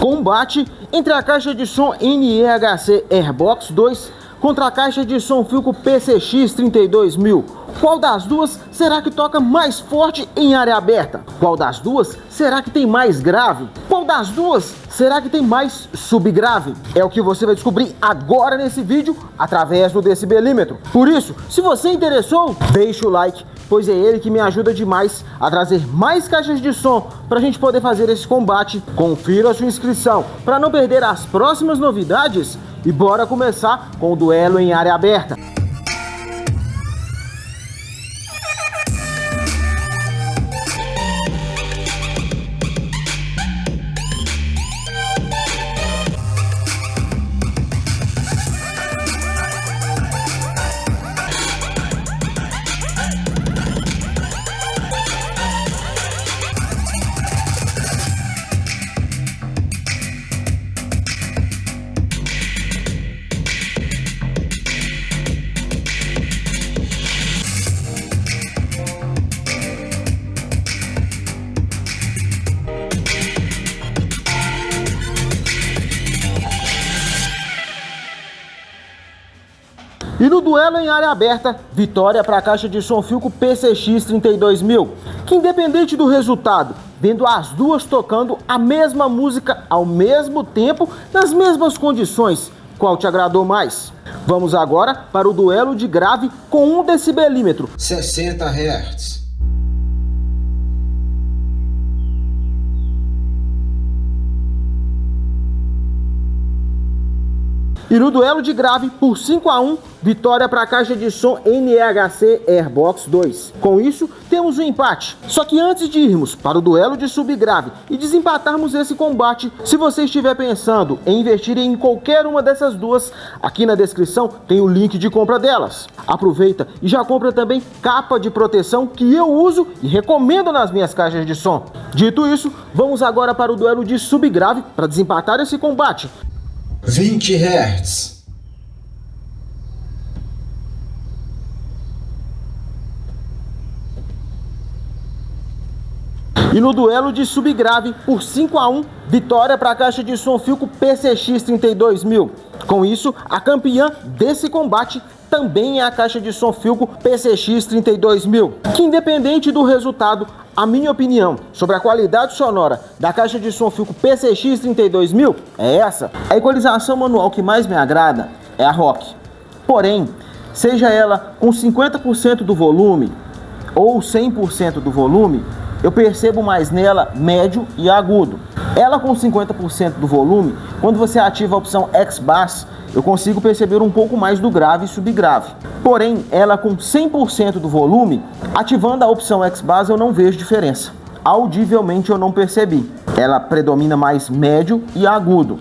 Combate entre a caixa de som NEHC Airbox 2 contra a caixa de som Philco PCX 32000. Qual das duas será que toca mais forte em área aberta? Qual das duas será que tem mais grave? Qual das duas será que tem mais subgrave? É o que você vai descobrir agora nesse vídeo através do decibelímetro. Por isso, se você interessou, deixa o like, pois é ele que me ajuda demais a trazer mais caixas de som para a gente poder fazer esse combate. Confira a sua inscrição para não perder as próximas novidades e bora começar com o duelo em área aberta. E no duelo em área aberta, vitória para a caixa de som Philco PCX 32000, que independente do resultado, vendo as duas tocando a mesma música ao mesmo tempo, nas mesmas condições, qual te agradou mais? Vamos agora para o duelo de grave com 1 decibelímetro, 60 Hz. E no duelo de grave, por 5-1, vitória para a caixa de som NEHC Airbox 2. Com isso, temos um empate. Só que antes de irmos para o duelo de subgrave e desempatarmos esse combate, se você estiver pensando em investir em qualquer uma dessas duas, aqui na descrição tem o link de compra delas. Aproveita e já compra também capa de proteção que eu uso e recomendo nas minhas caixas de som. Dito isso, vamos agora para o duelo de subgrave para desempatar esse combate. 20 Hz. E no duelo de subgrave, por 5-1, vitória para a caixa de som Philco PCX 32000. Com isso, a campeã desse combate também é a caixa de som Philco PCX 32000, que independente do resultado, a minha opinião sobre a qualidade sonora da caixa de som Philco PCX 32000 é essa. A equalização manual que mais me agrada é a Rock. Porém, seja ela com 50% do volume ou 100% do volume, eu percebo mais nela médio e agudo. Ela com 50% do volume, quando você ativa a opção X-Bass, eu consigo perceber um pouco mais do grave e subgrave. Porém, ela com 100% do volume, ativando a opção X-Bass eu não vejo diferença. Audivelmente eu não percebi. Ela predomina mais médio e agudo.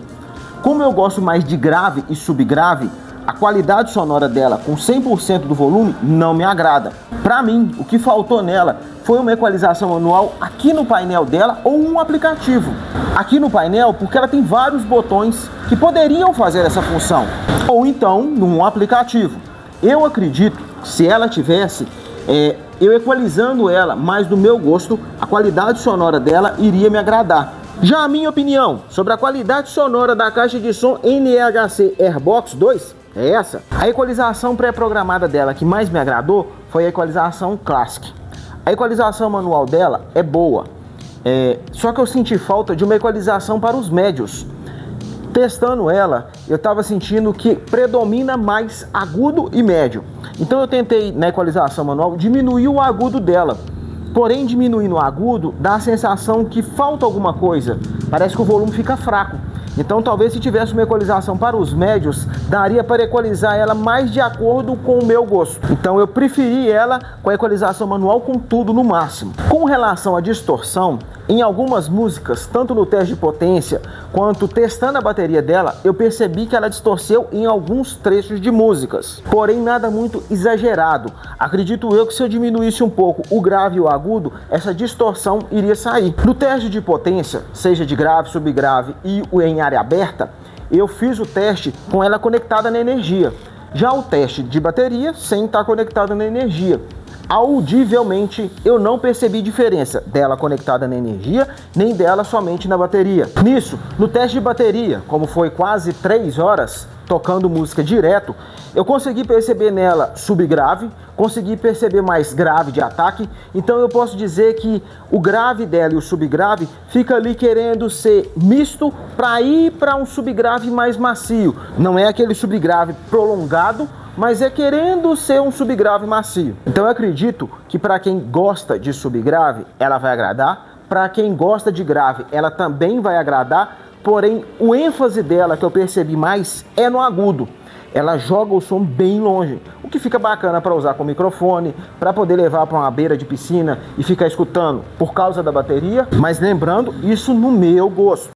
Como eu gosto mais de grave e subgrave, a qualidade sonora dela com 100% do volume não me agrada. Para mim, o que faltou nela foi uma equalização manual aqui no painel dela ou um aplicativo. Aqui no painel, porque ela tem vários botões que poderiam fazer essa função. Ou então, num aplicativo. Eu acredito que se ela tivesse, eu equalizando ela mais do meu gosto, a qualidade sonora dela iria me agradar. Já a minha opinião sobre a qualidade sonora da caixa de som NEHC Airbox 2 é essa. A equalização pré-programada dela que mais me agradou foi a equalização Classic. A equalização manual dela é boa, só que eu senti falta de uma equalização para os médios. Testando ela, eu estava sentindo que predomina mais agudo e médio. Então eu tentei, na equalização manual, diminuir o agudo dela. Porém, diminuindo o agudo, dá a sensação que falta alguma coisa. Parece que o volume fica fraco. Então talvez se tivesse uma equalização para os médios, daria para equalizar ela mais de acordo com o meu gosto. Então eu preferi ela com a equalização manual com tudo no máximo. Com relação à distorção, em algumas músicas, tanto no teste de potência quanto testando a bateria dela, eu percebi que ela distorceu em alguns trechos de músicas. Porém nada muito exagerado. Acredito eu que se eu diminuísse um pouco o grave e o agudo, essa distorção iria sair. No teste de potência, seja de grave, subgrave e em área aberta, eu fiz o teste com ela conectada na energia. Já o teste de bateria sem estar conectada na energia. audivelmente eu não percebi diferença dela conectada na energia, nem dela somente na bateria. Nisso, no teste de bateria, como foi quase 3 horas tocando música direto, eu consegui perceber nela subgrave, consegui perceber mais grave de ataque, então eu posso dizer que o grave dela e o subgrave fica ali querendo ser misto para ir para um subgrave mais macio. Não é aquele subgrave prolongado, mas é querendo ser um subgrave macio. Então eu acredito que para quem gosta de subgrave, ela vai agradar. Para quem gosta de grave, ela também vai agradar. Porém, o ênfase dela que eu percebi mais é no agudo. Ela joga o som bem longe, o que fica bacana para usar com microfone, para poder levar para uma beira de piscina e ficar escutando por causa da bateria. Mas lembrando, isso no meu gosto.